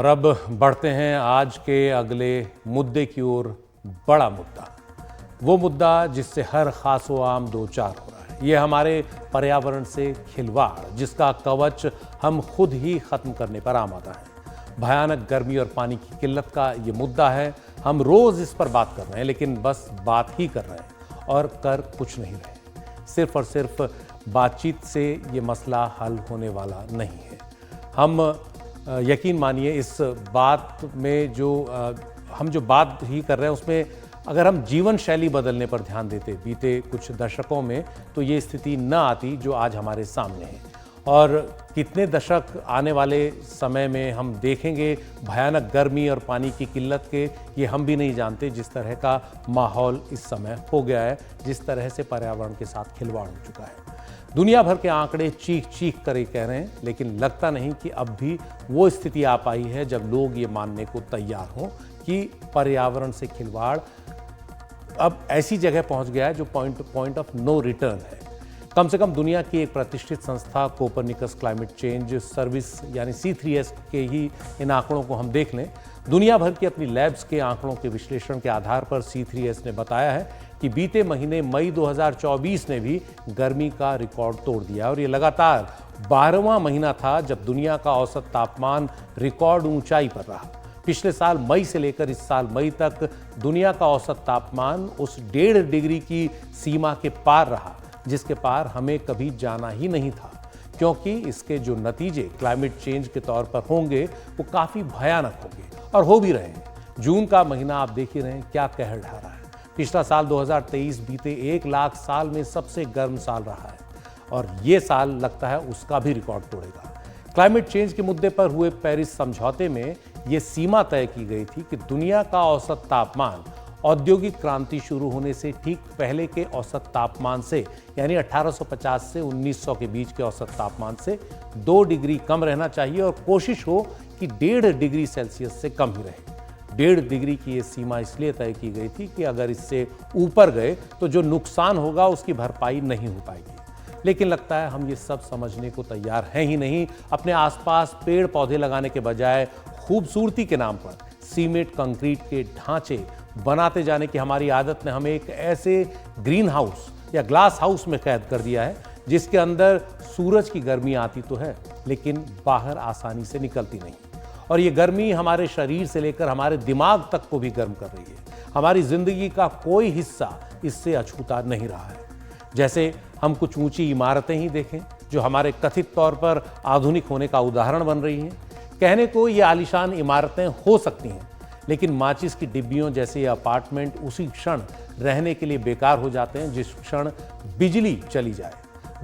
और अब बढ़ते हैं आज के अगले मुद्दे की ओर। बड़ा मुद्दा, वो मुद्दा जिससे हर खास व आम दो चार हो रहा है। ये हमारे पर्यावरण से खिलवाड़, जिसका कवच हम खुद ही खत्म करने पर आमादा है। भयानक गर्मी और पानी की किल्लत का ये मुद्दा है। हम रोज इस पर बात कर रहे हैं, लेकिन बस बात ही कर रहे हैं और कर कुछ नहीं रहे। सिर्फ और सिर्फ बातचीत से ये मसला हल होने वाला नहीं है। हम यकीन मानिए, इस बात में हम जो बात ही कर रहे हैं उसमें अगर हम जीवन शैली बदलने पर ध्यान देते बीते कुछ दशकों में, तो ये स्थिति न आती जो आज हमारे सामने है। और कितने दशक आने वाले समय में हम देखेंगे भयानक गर्मी और पानी की किल्लत के, ये हम भी नहीं जानते। जिस तरह का माहौल इस समय हो गया है, जिस तरह से पर्यावरण के साथ खिलवाड़ हो चुका है, दुनिया भर के आंकड़े चीख चीख कर ही कह रहे हैं, लेकिन लगता नहीं कि अब भी वो स्थिति आ पाई है जब लोग ये मानने को तैयार हों कि पर्यावरण से खिलवाड़ अब ऐसी जगह पहुंच गया है जो पॉइंट ऑफ नो रिटर्न है। कम से कम दुनिया की एक प्रतिष्ठित संस्था कोपरनिकस क्लाइमेट चेंज सर्विस यानी C3S के ही इन आंकड़ों को हम देख लें। दुनिया भर की अपनी लैब्स के आंकड़ों के विश्लेषण के आधार पर C3S ने बताया है कि बीते महीने मई 2024 ने भी गर्मी का रिकॉर्ड तोड़ दिया और ये लगातार 12वां महीना था जब दुनिया का औसत तापमान रिकॉर्ड ऊंचाई पर रहा। पिछले साल मई से लेकर इस साल मई तक दुनिया का औसत तापमान उस 1.5 डिग्री की सीमा के पार रहा, जिसके पार हमें कभी जाना ही नहीं था, क्योंकि इसके जो नतीजे क्लाइमेट चेंज के तौर पर होंगे वो काफ़ी भयानक होंगे और हो भी रहे हैं। जून का महीना आप देख ही रहे हैं क्या कहर ढा रहा है। पिछला साल 2023 बीते 1 लाख साल में सबसे गर्म साल रहा है और ये साल लगता है उसका भी रिकॉर्ड तोड़ेगा। क्लाइमेट चेंज के मुद्दे पर हुए पेरिस समझौते में ये सीमा तय की गई थी कि दुनिया का औसत तापमान औद्योगिक क्रांति शुरू होने से ठीक पहले के औसत तापमान से यानी 1850 से 1900 के बीच के औसत तापमान से 2 डिग्री कम रहना चाहिए और कोशिश हो कि 1.5 डिग्री सेल्सियस से कम ही रहे। 1.5 डिग्री की ये सीमा इसलिए तय की गई थी कि अगर इससे ऊपर गए तो जो नुकसान होगा उसकी भरपाई नहीं हो पाएगी। लेकिन लगता है हम ये सब समझने को तैयार हैं ही नहीं। अपने आसपास पेड़ पौधे लगाने के बजाय खूबसूरती के नाम पर सीमेंट कंक्रीट के ढांचे बनाते जाने की हमारी आदत ने हमें एक ऐसे ग्रीन हाउस या ग्लास हाउस में कैद कर दिया है जिसके अंदर सूरज की गर्मी आती तो है, लेकिन बाहर आसानी से निकलती नहीं। और ये गर्मी हमारे शरीर से लेकर हमारे दिमाग तक को भी गर्म कर रही है। हमारी जिंदगी का कोई हिस्सा इससे अछूता नहीं रहा है। जैसे हम कुछ ऊंची इमारतें ही देखें जो हमारे कथित तौर पर आधुनिक होने का उदाहरण बन रही हैं। कहने को ये आलीशान इमारतें हो सकती हैं, लेकिन माचिस की डिब्बियों जैसे अपार्टमेंट उसी क्षण रहने के लिए बेकार हो जाते हैं जिस क्षण बिजली चली जाए।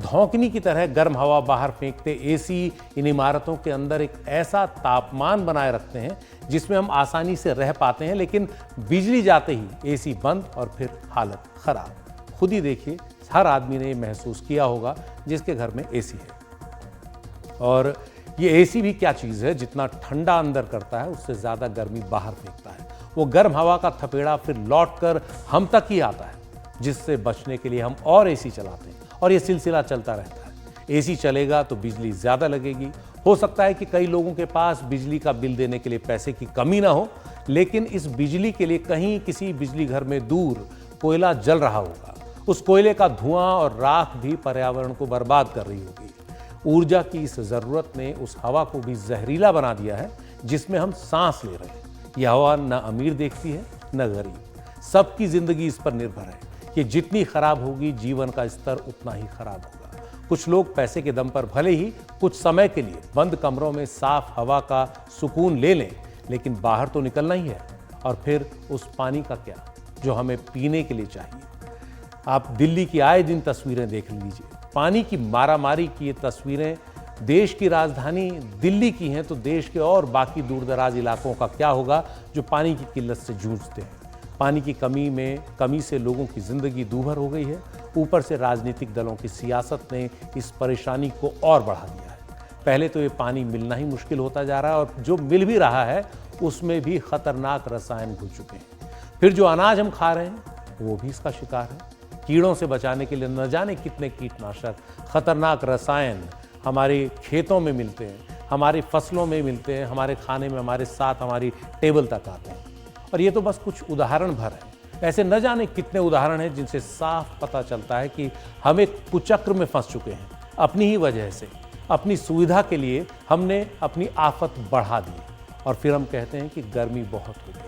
धौंकनी की तरह गर्म हवा बाहर फेंकते एसी इन इमारतों के अंदर एक ऐसा तापमान बनाए रखते हैं जिसमें हम आसानी से रह पाते हैं, लेकिन बिजली जाते ही एसी बंद और फिर हालत खराब। खुद ही देखिए, हर आदमी ने महसूस किया होगा जिसके घर में एसी है। और ये एसी भी क्या चीज़ है, जितना ठंडा अंदर करता है उससे ज़्यादा गर्मी बाहर फेंकता है। वो गर्म हवा का थपेड़ा फिर लौट कर हम तक ही आता है, जिससे बचने के लिए हम और एसी चलाते हैं और ये सिलसिला चलता रहता है। एसी चलेगा तो बिजली ज़्यादा लगेगी। हो सकता है कि कई लोगों के पास बिजली का बिल देने के लिए पैसे की कमी ना हो, लेकिन इस बिजली के लिए कहीं किसी बिजली घर में दूर कोयला जल रहा होगा। उस कोयले का धुआं और राख भी पर्यावरण को बर्बाद कर रही होगी। ऊर्जा की इस ज़रूरत ने उस हवा को भी जहरीला बना दिया है जिसमें हम सांस ले रहे हैं। यह हवा न अमीर देखती है न गरीब, सबकी जिंदगी इस पर निर्भर है कि जितनी खराब होगी जीवन का स्तर उतना ही खराब होगा। कुछ लोग पैसे के दम पर भले ही कुछ समय के लिए बंद कमरों में साफ हवा का सुकून ले लें, लेकिन बाहर तो निकलना ही है। और फिर उस पानी का क्या जो हमें पीने के लिए चाहिए। आप दिल्ली की आए दिन तस्वीरें देख लीजिए। पानी की मारामारी की ये तस्वीरें देश की राजधानी दिल्ली की हैं, तो देश के और बाकी दूर दराज इलाकों का क्या होगा जो पानी की किल्लत से जूझते हैं। पानी की कमी से लोगों की ज़िंदगी दूभर हो गई है। ऊपर से राजनीतिक दलों की सियासत ने इस परेशानी को और बढ़ा दिया है। पहले तो ये पानी मिलना ही मुश्किल होता जा रहा है और जो मिल भी रहा है उसमें भी खतरनाक रसायन घुल चुके हैं। फिर जो अनाज हम खा रहे हैं वो भी इसका शिकार है। कीड़ों से बचाने के लिए न जाने कितने कीटनाशक, खतरनाक रसायन हमारे खेतों में मिलते हैं, हमारी फसलों में मिलते हैं, हमारे खाने में हमारे साथ हमारी टेबल तक आते हैं। और ये तो बस कुछ उदाहरण भर है। ऐसे न जाने कितने उदाहरण हैं जिनसे साफ पता चलता है कि हम एक कुचक्र में फंस चुके हैं। अपनी ही वजह से, अपनी सुविधा के लिए हमने अपनी आफत बढ़ा दी और फिर हम कहते हैं कि गर्मी बहुत हो गई,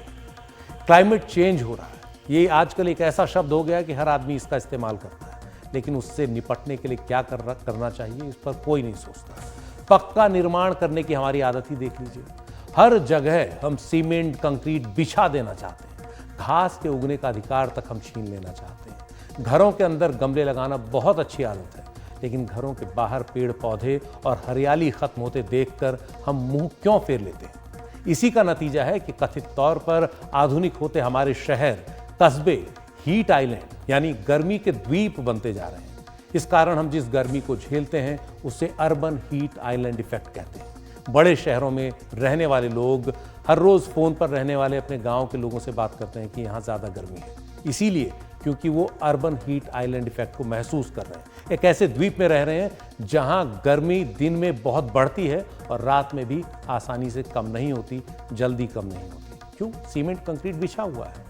क्लाइमेट चेंज हो रहा है। ये आजकल एक ऐसा शब्द हो गया कि हर आदमी इसका इस्तेमाल करता है, लेकिन उससे निपटने के लिए क्या करना चाहिए, इस पर कोई नहीं सोचता। पक्का निर्माण करने की हमारी आदत ही देख लीजिए। हर जगह हम सीमेंट कंक्रीट बिछा देना चाहते हैं। घास के उगने का अधिकार तक हम छीन लेना चाहते हैं। घरों के अंदर गमले लगाना बहुत अच्छी आदत है, लेकिन घरों के बाहर पेड़ पौधे और हरियाली खत्म होते देखकर हम मुंह क्यों फेर लेते हैं? इसी का नतीजा है कि कथित तौर पर आधुनिक होते हमारे शहर, कस्बे हीट आइलैंड यानी गर्मी के द्वीप बनते जा रहे हैं। इस कारण हम जिस गर्मी को झेलते हैं उसे अर्बन हीट आइलैंड इफेक्ट कहते हैं। बड़े शहरों में रहने वाले लोग हर रोज फोन पर रहने वाले अपने गांव के लोगों से बात करते हैं कि यहाँ ज्यादा गर्मी है, इसीलिए क्योंकि वो अर्बन हीट आइलैंड इफेक्ट को महसूस कर रहे हैं। एक ऐसे द्वीप में रह रहे हैं जहां गर्मी दिन में बहुत बढ़ती है और रात में भी आसानी से कम नहीं होती, जल्दी कम नहीं होती। क्यों? सीमेंट कंक्रीट बिछा हुआ है।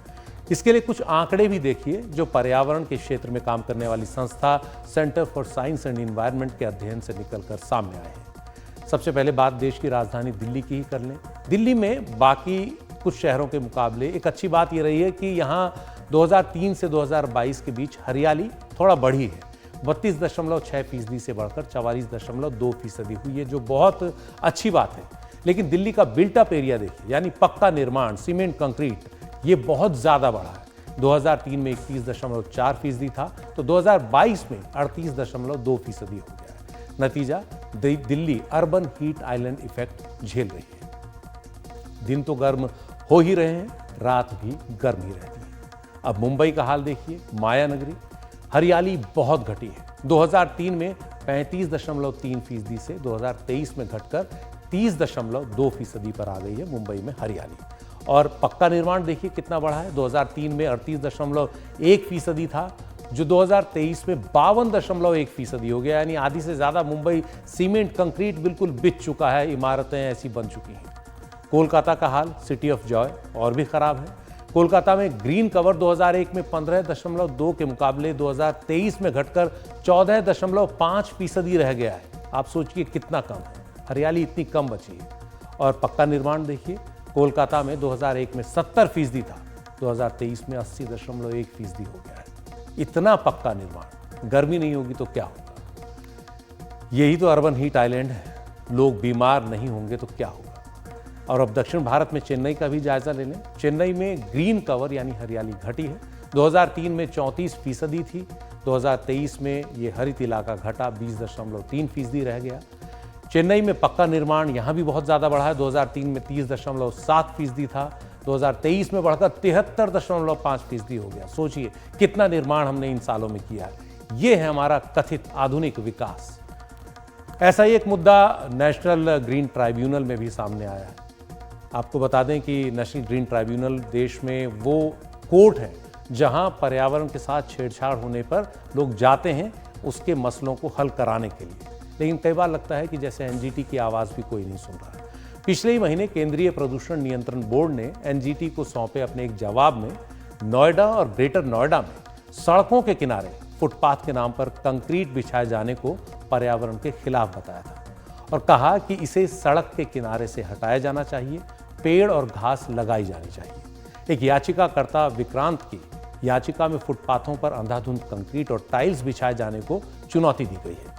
इसके लिए कुछ आंकड़े भी देखिए जो पर्यावरण के क्षेत्र में काम करने वाली संस्था centre for science and environment के अध्ययन से निकलकर सामने आए हैं। सबसे पहले बात देश की राजधानी दिल्ली की ही कर लें। दिल्ली में बाकी कुछ शहरों के मुकाबले एक अच्छी बात ये रही है कि यहाँ 2003 से 2022 के बीच हरियाली थोड़ा बढ़ी है। 32.6% से बढ़कर 44.2% हुई है, जो बहुत अच्छी बात है। लेकिन दिल्ली का बिल्ट-अप एरिया देखिए, यानी पक्का निर्माण, सीमेंट कंक्रीट, ये बहुत ज़्यादा बढ़ा है। 2003 में 31.4% था, तो 2022 में 38.2% हो गया है। नतीजा, Delhi urban heat island effect झेल रही है। दिन तो गर्म हो ही रहे हैं, रात भी गर्म ही रहती है। अब मुंबई का हाल देखिए, माया नगरी, हरियाली बहुत घटी है। 2003 में 35.3% से 2023 में घटकर 30.2% पर आ गई है मुंबई में हरियाली। और पक्का निर्माण देखिए कितना बढ़ा है। 2003 में 38.1% था, जो 2023 में 52.1% हो गया, यानी आधी से ज्यादा मुंबई सीमेंट कंक्रीट बिल्कुल बिछ चुका है, इमारतें ऐसी बन चुकी हैं। कोलकाता का हाल, सिटी ऑफ जॉय, और भी खराब है। कोलकाता में ग्रीन कवर 2001 में 15.2 के मुकाबले 2023 में घटकर 14.5% रह गया है। आप सोचिए कितना कम है, हरियाली इतनी कम बची है। और पक्का निर्माण देखिए, कोलकाता में 2001 में 70% था, 2023 में 80.1% हो गया है। इतना पक्का निर्माण, गर्मी नहीं होगी तो क्या होगा? यही तो अर्बन हीट आइलैंड है। लोग बीमार नहीं होंगे तो क्या होगा? और अब दक्षिण भारत में चेन्नई का भी जायजा ले लें। चेन्नई में ग्रीन कवर यानी हरियाली घटी है। 2003 में 34% थी, 2023 में ये हरित इलाका घटा 20.3% रह गया। चेन्नई में पक्का निर्माण यहाँ भी बहुत ज़्यादा बढ़ा है। 2003 में 30.7% था, 2023 में बढ़कर 73.5% हो गया। सोचिए कितना निर्माण हमने इन सालों में किया है। ये है हमारा कथित आधुनिक विकास। ऐसा ही एक मुद्दा नेशनल ग्रीन ट्राइब्यूनल में भी सामने आया है। आपको बता दें कि नेशनल ग्रीन ट्राइब्यूनल देश में वो कोर्ट है जहां पर्यावरण के साथ छेड़छाड़ होने पर लोग जाते हैं उसके मसलों को हल कराने के लिए। लेकिन कई बार लगता है कि जैसे एनजीटी की आवाज़ भी कोई नहीं सुन रहा है। पिछले ही महीने केंद्रीय प्रदूषण नियंत्रण बोर्ड ने एनजीटी को सौंपे अपने एक जवाब में नोएडा और ग्रेटर नोएडा में सड़कों के किनारे फुटपाथ के नाम पर कंक्रीट बिछाए जाने को पर्यावरण के खिलाफ बताया था और कहा कि इसे सड़क के किनारे से हटाया जाना चाहिए, पेड़ और घास लगाई जानी चाहिए। एक याचिकाकर्ता विक्रांत की याचिका में फुटपाथों पर अंधाधुंध कंक्रीट और टाइल्स बिछाए जाने को चुनौती दी गई है।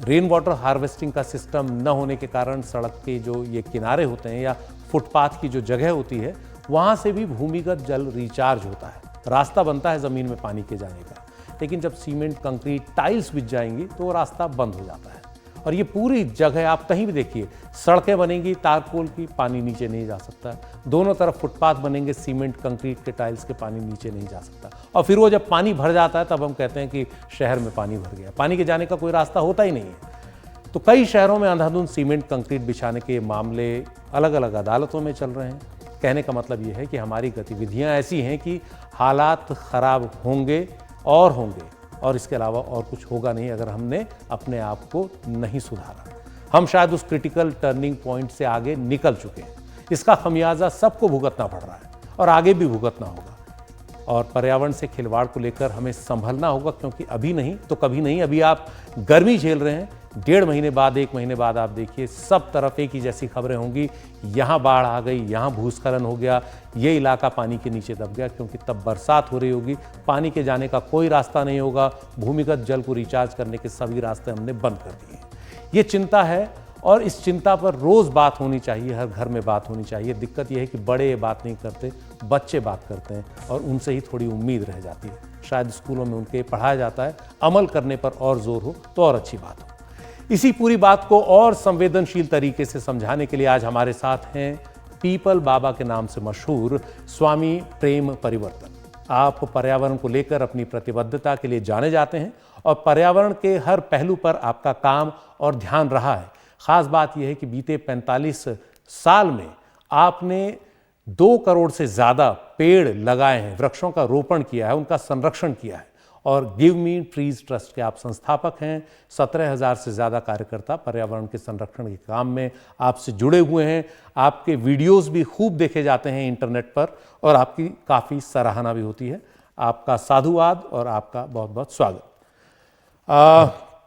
रेन वाटर हार्वेस्टिंग का सिस्टम न होने के कारण सड़क के जो ये किनारे होते हैं या फुटपाथ की जो जगह होती है वहाँ से भी भूमिगत जल रिचार्ज होता है, रास्ता बनता है ज़मीन में पानी के जाने का। लेकिन जब सीमेंट कंक्रीट टाइल्स बिछ जाएंगी तो वो रास्ता बंद हो जाता है। और ये पूरी जगह आप कहीं भी देखिए, सड़कें बनेंगी तारकोल की, पानी नीचे नहीं जा सकता। दोनों तरफ फुटपाथ बनेंगे सीमेंट कंक्रीट के टाइल्स के, पानी नीचे नहीं जा सकता। और फिर वो जब पानी भर जाता है तब हम कहते हैं कि शहर में पानी भर गया। पानी के जाने का कोई रास्ता होता ही नहीं है। तो कई शहरों में अंधाधुंध सीमेंट कंक्रीट बिछाने के मामले अलग अलग अदालतों में चल रहे हैं। कहने का मतलब ये है कि हमारी गतिविधियां ऐसी हैं कि हालात खराब होंगे और होंगे, और इसके अलावा और कुछ होगा नहीं अगर हमने अपने आप को नहीं सुधारा। हम शायद उस क्रिटिकल टर्निंग पॉइंट से आगे निकल चुके हैं। इसका खमियाजा सबको भुगतना पड़ रहा है और आगे भी भुगतना होगा। और पर्यावरण से खिलवाड़ को लेकर हमें संभलना होगा, क्योंकि अभी नहीं तो कभी नहीं। अभी आप गर्मी झेल रहे हैं, 1.5 महीने बाद, 1 महीने बाद आप देखिए सब तरफ एक ही जैसी खबरें होंगी, यहाँ बाढ़ आ गई, यहाँ भूस्खलन हो गया, ये इलाका पानी के नीचे दब गया, क्योंकि तब बरसात हो रही होगी, पानी के जाने का कोई रास्ता नहीं होगा, भूमिगत जल को रिचार्ज करने के सभी रास्ते हमने बंद कर दिए। ये चिंता है और इस चिंता पर रोज बात होनी चाहिए, हर घर में बात होनी चाहिए। दिक्कत यह है कि बड़े ये बात नहीं करते, बच्चे बात करते हैं और उनसे ही थोड़ी उम्मीद रह जाती है। शायद स्कूलों में उनके पढ़ाया जाता है, अमल करने पर और जोर हो तो और अच्छी बात हो। इसी पूरी बात को और संवेदनशील तरीके से समझाने के लिए आज हमारे साथ हैं पीपल बाबा के नाम से मशहूर स्वामी प्रेम परिवर्तन। आप पर्यावरण को लेकर अपनी प्रतिबद्धता के लिए जाने जाते हैं और पर्यावरण के हर पहलू पर आपका काम और ध्यान रहा है। खास बात यह है कि बीते 45 साल में आपने 2 करोड़ से ज़्यादा पेड़ लगाए हैं, वृक्षों का रोपण किया है, उनका संरक्षण किया है। और गिव मी ट्रीज ट्रस्ट के आप संस्थापक हैं। 17,000 से ज़्यादा कार्यकर्ता पर्यावरण के संरक्षण के काम में आपसे जुड़े हुए हैं। आपके वीडियोस भी खूब देखे जाते हैं इंटरनेट पर और आपकी काफ़ी सराहना भी होती है। आपका साधुवाद और आपका बहुत बहुत स्वागत।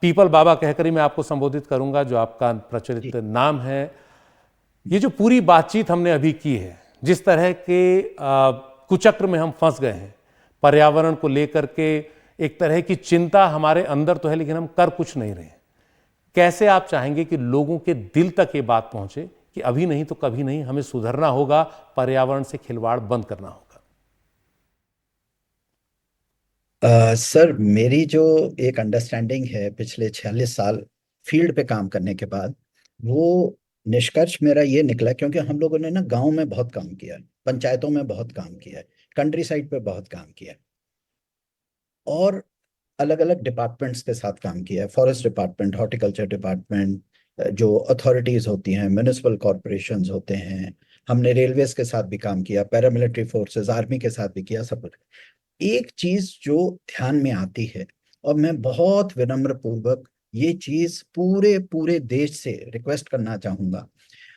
पीपल बाबा कहकर ही मैं आपको संबोधित करूंगा, जो आपका प्रचलित नाम है। ये जो पूरी बातचीत हमने अभी की है, जिस तरह के कुचक्र में हम फंस गए हैं, पर्यावरण को लेकर के एक तरह की चिंता हमारे अंदर तो है, लेकिन हम कर कुछ नहीं रहे। कैसे आप चाहेंगे कि लोगों के दिल तक ये बात पहुंचे कि अभी नहीं तो कभी नहीं, हमें सुधरना होगा, पर्यावरण से खिलवाड़ बंद करना होगा? सर, मेरी जो एक अंडरस्टैंडिंग है पिछले 46 साल फील्ड पे काम करने के बाद, वो निष्कर्ष मेरा ये निकला, क्योंकि हम लोगों ने ना गांव में बहुत काम किया है, पंचायतों में बहुत काम किया है, कंट्री साइड पे बहुत काम किया है और अलग अलग डिपार्टमेंट्स के साथ काम किया है। फॉरेस्ट डिपार्टमेंट, हॉर्टिकल्चर डिपार्टमेंट, जो अथॉरिटीज होती हैं, म्युनिसिपल कॉरपोरेशंस होते हैं, हमने रेलवेज के साथ भी काम किया, पैरामिलिट्री फोर्सेस, आर्मी के साथ भी किया, सब। एक चीज जो ध्यान में आती है, और मैं बहुत विनम्र पूर्वक ये चीज पूरे पूरे देश से रिक्वेस्ट करना चाहूंगा,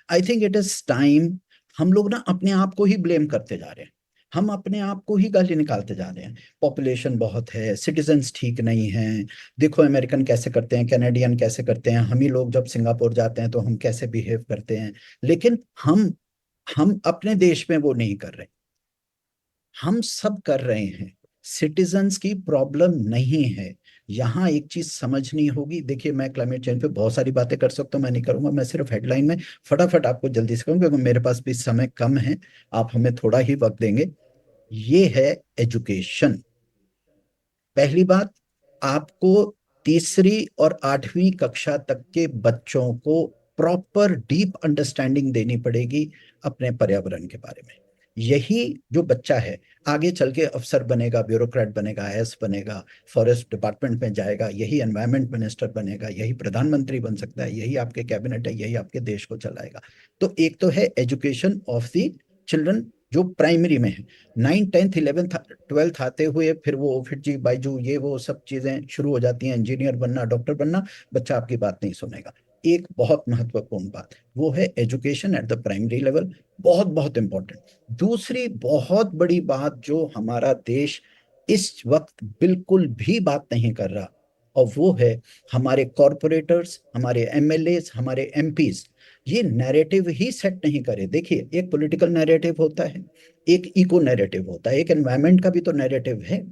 I think it is time. हम लोग ना अपने आप को ही ब्लेम करते जा रहे हैं, हम अपने आप को ही गाली निकालते जा रहे हैं। पॉपुलेशन बहुत है, सिटीजन्स ठीक नहीं हैं, देखो अमेरिकन कैसे करते हैं, कैनेडियन कैसे करते हैं, हम ही लोग जब सिंगापुर जाते हैं तो हम कैसे बिहेव करते हैं। लेकिन हम अपने देश में वो नहीं कर रहे, हम सब कर रहे हैं। सिटीजन्स की प्रॉब्लम नहीं है। यहाँ एक चीज समझनी होगी। देखिए, मैं क्लाइमेट चेंज पे बहुत सारी बातें कर सकता हूँ, मैं नहीं करूंगा। मैं सिर्फ हेडलाइन में फटाफट आपको जल्दी से कहूँ, क्योंकि मेरे पास भी समय कम है, आप हमें थोड़ा ही वक्त देंगे। ये है एजुकेशन। पहली बात, आपको तीसरी और 8वीं कक्षा तक के बच्चों को प्रॉपर डीप अंडरस्टैंडिंग देनी पड़ेगी अपने पर्यावरण के बारे में। यही जो बच्चा है आगे चल के अफसर बनेगा, ब्यूरोक्रेट बनेगा, आईएएस बनेगा, फॉरेस्ट डिपार्टमेंट में जाएगा, यही एनवायरमेंट मिनिस्टर बनेगा, यही प्रधानमंत्री बन सकता है, यही आपके कैबिनेट है, यही आपके देश को चलाएगा। तो एक तो है एजुकेशन ऑफ द चिल्ड्रन, जो प्राइमरी में है। 9th 10th 11th 12th आते हुए फिर वो फिर जी बाईजू ये वो सब चीजें शुरू हो जाती हैं, इंजीनियर बनना, डॉक्टर बनना, बच्चा आपकी बात नहीं सुनेगा। एक बहुत महत्वपूर्ण बात वो है education at the primary level, बहुत बहुत इंपॉर्टेंट। दूसरी बहुत बड़ी बात जो हमारा देश इस वक्त बिल्कुल भी बात नहीं कर रहा, और वो है हमारे कॉरपोरेटर्स, हमारे एमएलए, हमारे एमपीज, ये नैरेटिव ही सेट नहीं करे। देखिए, एक पॉलिटिकल नैरेटिव होता है, एक इको नैरेटिव होता है, एक एनवायरमेंट का भी तो नैरेटिव है।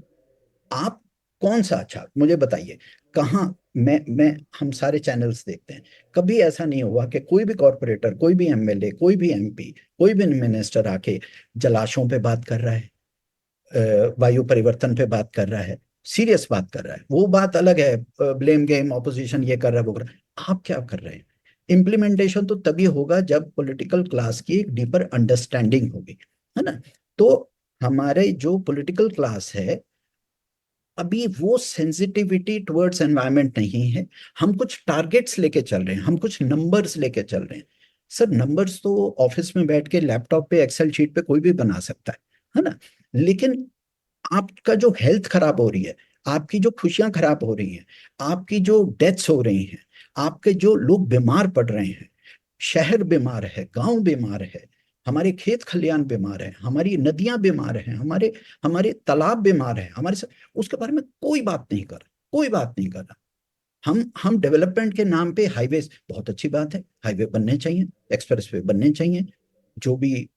आप कौन सा अच्छा मुझे बताइए। कहाँ मैं हम सारे चैनल्स देखते हैं, कभी ऐसा नहीं हुआ कि कोई भी कॉरपोरेटर, कोई भी एमएलए, कोई भी एमपी, कोई भी मिनिस्टर आके जलाशयों पे बात कर रहा है, वायु परिवर्तन पे बात कर रहा है, सीरियस बात कर रहा है। वो बात अलग है, ब्लेम गेम, ऑपोजिशन ये कर रहा है वो कर रहा है। आप क्या कर रहे हैं? इम्प्लीमेंटेशन तो तभी होगा जब पॉलिटिकल क्लास की एक डीपर अंडरस्टैंडिंग होगी, है ना। तो हमारे जो पॉलिटिकल क्लास है, अभी वो सेंसिटिविटी टुवर्ड्स एनवायरनमेंट नहीं है। हम कुछ टारगेट्स लेके चल रहे हैं, हम कुछ नंबर्स लेके चल रहे हैं। सर, नंबर्स तो ऑफिस में बैठ के लैपटॉप पे एक्सेल शीट पे कोई भी बना सकता है ना। लेकिन आपका जो हेल्थ खराब हो रही है, आपकी जो खुशियां खराब हो रही हैं, आपकी जो डेथ्स हो रही हैं, आपके जो लोग बीमार पड़ रहे हैं, शहर बीमार है, गांव बीमार है, हमारे खेत खलियान बीमार है, हमारी नदियां बीमार हैं, हमारे हमारे तालाब बीमार हैं, उसके बारे में कोई बात नहीं कर रहा, कोई बात नहीं कर रहा। हम डेवलपमेंट के नाम पे हाईवे, बहुत अच्छी बात है, हाईवे बनने चाहिए, एक्सप्रेस वे बनने चाहिए, जो भी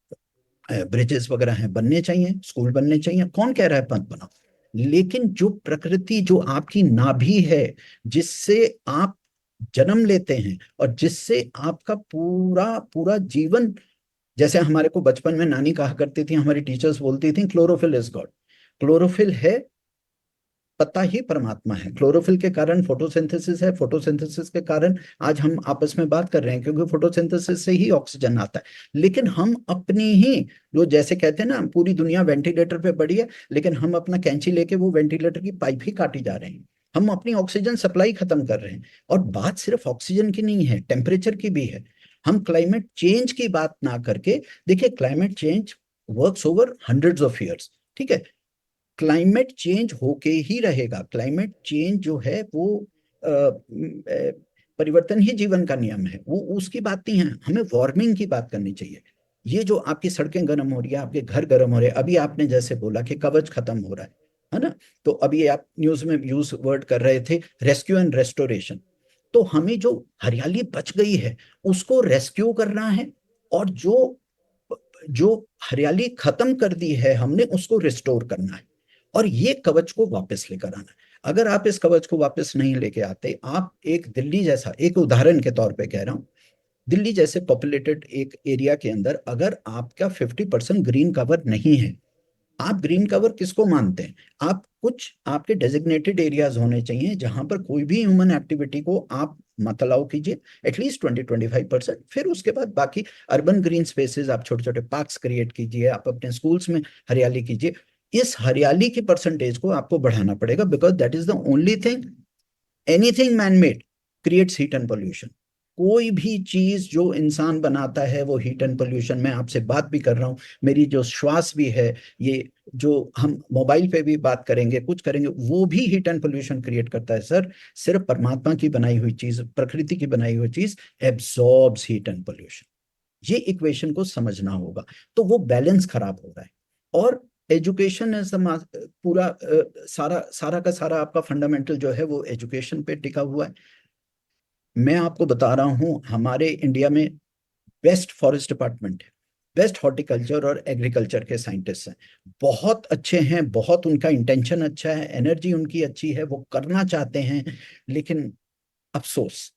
ब्रिजेस वगैरह हैं बनने चाहिए, स्कूल बनने चाहिए, कौन कह रहा है मत बनाओ। लेकिन जो प्रकृति, जो आपकी नाभि है, जिससे आप जन्म लेते हैं और जिससे आपका पूरा पूरा जीवन, जैसे हमारे को बचपन में नानी कहा करती थी, हमारी टीचर्स बोलती थी, क्लोरोफिल इज गॉड। क्लोरोफिल है, पता ही परमात्मा है। क्लोरोफिल के कारण फोटोसिंथेसिस है, फोटोसिंथेसिस के कारण आज हम आपस में बात कर रहे हैं, क्योंकि फोटोसिंथेसिस से ही ऑक्सीजन आता है। लेकिन हम अपनी ही, जो जैसे कहते हैं ना, पूरी दुनिया वेंटिलेटर पे पड़ी है, लेकिन हम अपना कैंची लेके वो वेंटिलेटर की पाइप ही काटी जा रहे हैं। हम अपनी ऑक्सीजन सप्लाई खत्म कर रहे हैं। और बात सिर्फ ऑक्सीजन की नहीं है, टेम्परेचर की भी है। हम क्लाइमेट चेंज की बात ना करके, देखिए climate change works over hundreds of years, ठीक है, क्लाइमेट चेंज होके ही रहेगा। क्लाइमेट चेंज जो है वो परिवर्तन ही जीवन का नियम है, वो उसकी बात नहीं है। हमें वार्मिंग की बात करनी चाहिए। ये जो आपकी सड़कें गर्म हो रही है, आपके घर गर्म हो रहे हैं, अभी आपने जैसे बोला कि कवच खत्म हो रहा है ना, तो अभी आप न्यूज में यूज वर्ड कर रहे थे, रेस्क्यू एंड रेस्टोरेशन। तो हमें जो हरियाली बच गई है उसको रेस्क्यू करना है, और जो जो हरियाली खत्म कर दी है हमने उसको रिस्टोर करना है, और ये कवच को वापस लेकर आना है। अगर आप इस कवच को वापस नहीं लेके आते, आप एक दिल्ली जैसा, एक उदाहरण के तौर पे कह रहा हूं, दिल्ली जैसे पॉपुलेटेड एक एरिया के अंदर अगर आपका 50% ग्रीन कवर नहीं है, आप ग्रीन कवर किसको मानते हैं? आप कुछ आपके डेजिग्नेटेड एरियाज होने चाहिए जहां पर कोई भी ह्यूमन एक्टिविटी को आप मत अलाउ कीजिए, एटलीस्ट 20-25%। फिर उसके बाद बाकी अर्बन ग्रीन स्पेसेस, आप छोटे छोटे पार्क्स क्रिएट कीजिए, आप अपने स्कूल्स में हरियाली कीजिए। इस हरियाली की परसेंटेज को आपको बढ़ाना पड़ेगा, because that is the only thing, anything man made creates heat and pollution. कोई भी चीज जो इंसान बनाता है वो हीट एंड पोल्यूशन, मैं आपसे बात भी कर रहा हूँ, मेरी जो श्वास भी है, ये जो हम मोबाइल पे भी बात करेंगे, कुछ करेंगे, वो भी हीट एंड पोल्यूशन क्रिएट करता है सर। सिर्फ परमात्मा की बनाई हुई चीज, प्रकृति की बनाई हुई चीज एब्सॉर्ब्स हीट एंड पोल्यूशन। ये इक्वेशन को समझना होगा। तो वो बैलेंस खराब हो रहा है। और एजुकेशन है, पूरा सारा सारा का सारा आपका फंडामेंटल जो है वो एजुकेशन पे टिका हुआ है। मैं आपको बता रहा हूँ, हमारे इंडिया में बेस्ट फॉरेस्ट डिपार्टमेंट है, बेस्ट हॉर्टिकल्चर और एग्रीकल्चर के साइंटिस्ट हैं, बहुत अच्छे हैं, बहुत उनका इंटेंशन अच्छा है, एनर्जी उनकी अच्छी है, वो करना चाहते हैं। लेकिन अफसोस,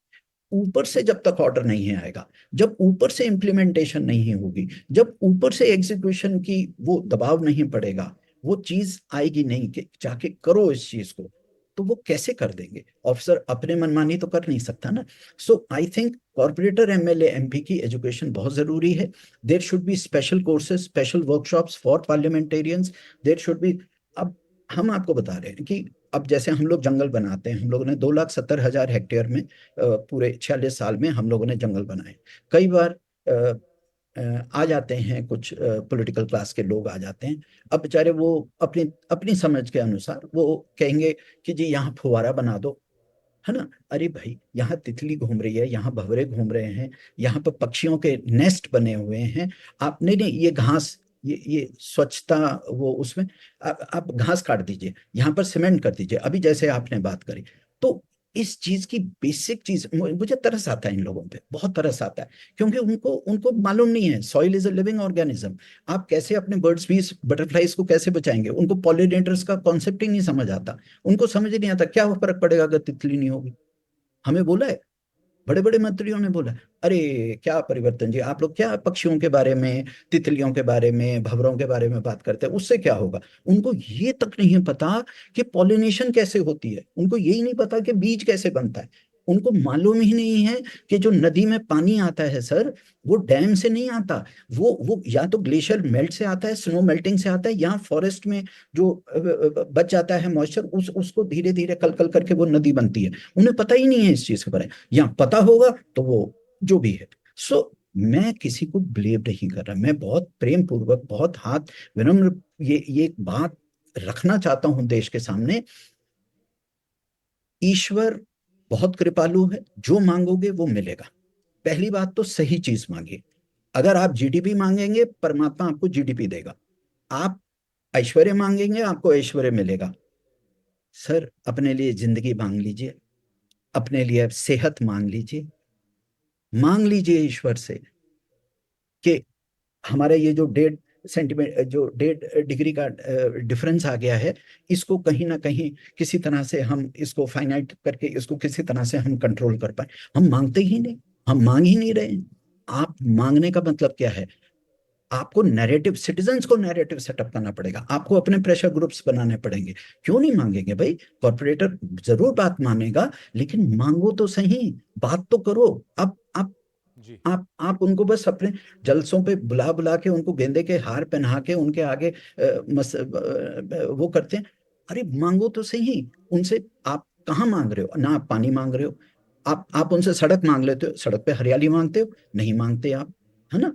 ऊपर से जब तक ऑर्डर नहीं आएगा, जब ऊपर से इम्प्लीमेंटेशन नहीं होगी, जब ऊपर से एग्जीक्यूशन की वो दबाव नहीं पड़ेगा, वो चीज आएगी नहीं कि जाके करो इस चीज को, तो वो कैसे कर देंगे? ऑफिसर अपने मनमानी तो कर नहीं सकता ना। So I think corporator, MLA, MP की एजुकेशन बहुत जरूरी है। There should be special courses, special workshops for parliamentarians. There should be. अब हम आपको बता रहे हैं कि अब जैसे हम लोग जंगल बनाते हैं, हम लोगों ने 2,70,000 हेक्टेयर में पूरे 46 साल में हम लोगों ने जंगल बनाए। कई बार अ, आ जाते हैं कुछ पॉलिटिकल क्लास के लोग आ जाते हैं। अब बेचारे वो अपनी अपनी समझ के अनुसार वो कहेंगे कि जी यहाँ फुवारा बना दो, है ना। अरे भाई, यहाँ तितली घूम रही है, यहाँ भंवरे घूम रहे हैं, यहाँ पर पक्षियों के नेस्ट बने हुए हैं। आप नहीं नहीं, ये घास, ये स्वच्छता, वो उसमें आप घास काट दीजिए, यहाँ पर सीमेंट कर दीजिए, अभी जैसे आपने बात करी। तो इस चीज की बेसिक चीज, मुझे तरस आता है इन लोगों पे, बहुत तरस आता है, क्योंकि उनको उनको मालूम नहीं है soil is a living organism. आप कैसे अपने बर्ड्स बीज बटरफ्लाइज को कैसे बचाएंगे? उनको पॉलिनेटर्स का कॉन्सेप्ट ही नहीं समझ आता। उनको समझ ही नहीं आता क्या फर्क पड़ेगा अगर तितली नहीं होगी। हमें बोला है, बड़े बड़े मंत्रियों ने बोला है, अरे क्या परिवर्तन जी, आप लोग क्या पक्षियों के बारे में, तितलियों के बारे में, भंवरों के बारे में बात करते हैं, उससे क्या होगा? उनको ये तक नहीं पता कि पॉलिनेशन कैसे होती है, उनको यही नहीं पता कि बीज कैसे बनता है। उनको मालूम ही नहीं है कि जो नदी में पानी आता है सर, वो डैम से नहीं आता। वो या तो ग्लेशियर मेल्ट से आता है, स्नो मेल्टिंग से आता है, या फॉरेस्ट में जो बच जाता है मॉइस्चर, उसको धीरे धीरे कल कल करके वो नदी बनती है। उन्हें पता ही नहीं है इस चीज के बारे में, या पता होगा तो वो जो भी है। सो मैं किसी को ब्लेम नहीं कर रहा, मैं बहुत प्रेम पूर्वक, बहुत हाथ विनम्र ये एक बात रखना चाहता हूं देश के सामने। ईश्वर बहुत कृपालु है, जो मांगोगे वो मिलेगा। पहली बात तो सही चीज मांगिए। अगर आप जीडीपी मांगेंगे, परमात्मा आपको जीडीपी देगा। आप ऐश्वर्य मांगेंगे, आपको ऐश्वर्य मिलेगा। सर, अपने लिए जिंदगी मांग लीजिए, अपने लिए सेहत मांग लीजिए, मांग लीजिए ईश्वर से कि हमारा ये जो 1.5 डिग्री का डिफरेंस आ गया है, इसको कहीं ना कहीं किसी तरह से हम इसको फाइनाइट करके इसको किसी तरह से हम कंट्रोल कर पाए। हम मांगते ही नहीं, हम मांग ही नहीं रहे हैं। आप मांगने का मतलब क्या है? आपको नैरेटिव, सिटीजन्स को नैरेटिव सेटअप करना पड़ेगा, आपको अपने प्रेशर ग्रुप्स बनाने पड़ेंगे। क्यों नहीं मांगेंगे भाई? कॉर्पोरेटर जरूर बात मानेगा, लेकिन मांगो तो सही, बात तो करो। अब जी आप उनको बस अपने जलसों पे बुला बुला के उनको गेंदे के हार पहना के उनके आगे वो करते हैं। अरे मांगो तो सही उनसे। आप कहाँ मांग रहे हो? ना आप पानी मांग रहे हो। आप उनसे सड़क मांग लेते हो, सड़क पे हरियाली मांगते हो? नहीं मांगते आप, है ना?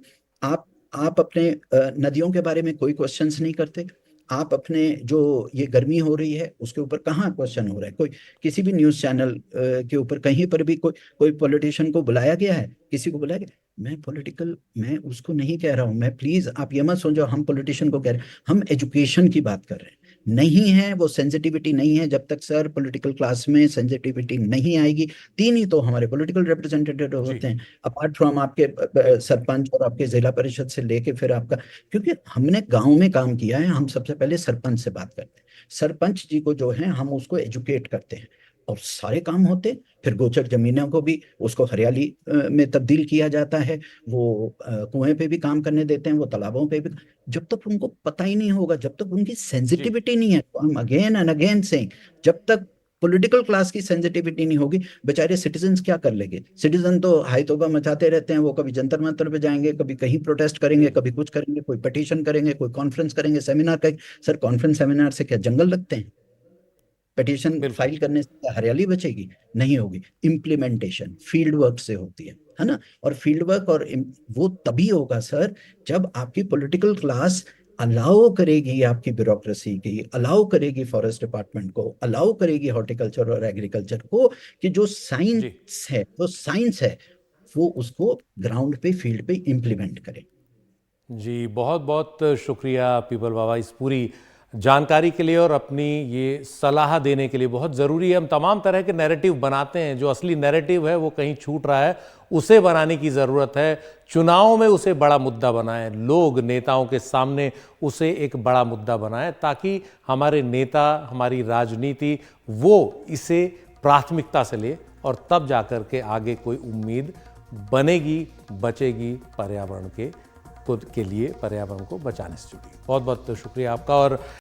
आप अपने नदियों के बारे में कोई क्वेश्चंस नहीं करते। आप अपने जो ये गर्मी हो रही है उसके ऊपर कहाँ क्वेश्चन हो रहा है? कोई किसी भी न्यूज चैनल के ऊपर कहीं पर भी कोई पॉलिटिशियन को बुलाया गया है? किसी को बुलाया गया? मैं उसको नहीं कह रहा हूं। मैं, प्लीज आप ये मत समझो हम पॉलिटिशियन को कह रहे हैं। हम एजुकेशन की बात कर रहे हैं। नहीं है वो सेंसिटिविटी, नहीं है। जब तक सर पॉलिटिकल क्लास में सेंसिटिविटी नहीं आएगी, तीन ही तो हमारे पॉलिटिकल रिप्रेजेंटेटिव जी होते हैं, अपार्ट फ्रॉम आपके बिल्कुल सरपंच और आपके जिला परिषद से लेके फिर आपका। क्योंकि हमने गांव में काम किया है, हम सबसे पहले सरपंच से बात करते हैं। सरपंच जी को जो है हम उसको एजुकेट करते हैं और सारे काम होते हैं। फिर गोचर जमीनों को भी उसको हरियाली में तब्दील किया जाता है। वो कुएं पे भी काम करने देते हैं, वो तालाबों पे भी। जब तक उनको पता ही नहीं होगा, जब तक उनकी जी सेंसिटिविटी नहीं है, तो हम अगेन एंड अगेन से, जब तक पॉलिटिकल क्लास की सेंसिटिविटी नहीं होगी, बेचारे सिटीजन्स क्या कर लेंगे? सिटीजन तो हाई तौबा मचाते रहते हैं। वो कभी जंतर मंतर पे जाएंगे, कभी कहीं प्रोटेस्ट करेंगे, बिल्कुल कभी कुछ करेंगे, कोई पिटीशन करेंगे, कोई कॉन्फ्रेंस करेंगे, सेमिनार करेंगे। सर, कॉन्फ्रेंस सेमिनार से क्या जंगल लगते हैं? पिटीशन बिल्कुल फाइल करने से क्या हरियाली बचेगी? नहीं होगी। इम्प्लीमेंटेशन फील्ड वर्क से होती है ना? और फील्ड वर्क वो तभी होगा सर, जब आपकी पॉलिटिकल क्लास अलाउ करेगी, आपकी ब्यूरोक्रेसी की अलाउ करेगी, फॉरेस्ट डिपार्टमेंट को अलाउ करेगी, हॉर्टिकल्चर और एग्रीकल्चर को, कि जो जी साइंस है वो उसको ग्राउंड पे, फील्ड पे इम्प्लीमेंट करे। जी बहुत बहुत शुक्रिया पीपल बाबा इस पूरी जानकारी के लिए और अपनी ये सलाह देने के लिए। बहुत ज़रूरी है, हम तमाम तरह के नैरेटिव बनाते हैं, जो असली नैरेटिव है वो कहीं छूट रहा है, उसे बनाने की ज़रूरत है। चुनाव में उसे बड़ा मुद्दा बनाएं, लोग नेताओं के सामने उसे एक बड़ा मुद्दा बनाएं, ताकि हमारे नेता, हमारी राजनीति वो इसे प्राथमिकता से ले और तब जाकर के आगे कोई उम्मीद बनेगी, बचेगी पर्यावरण के लिए, पर्यावरण को बचाने से जुड़ी। बहुत बहुत शुक्रिया आपका। और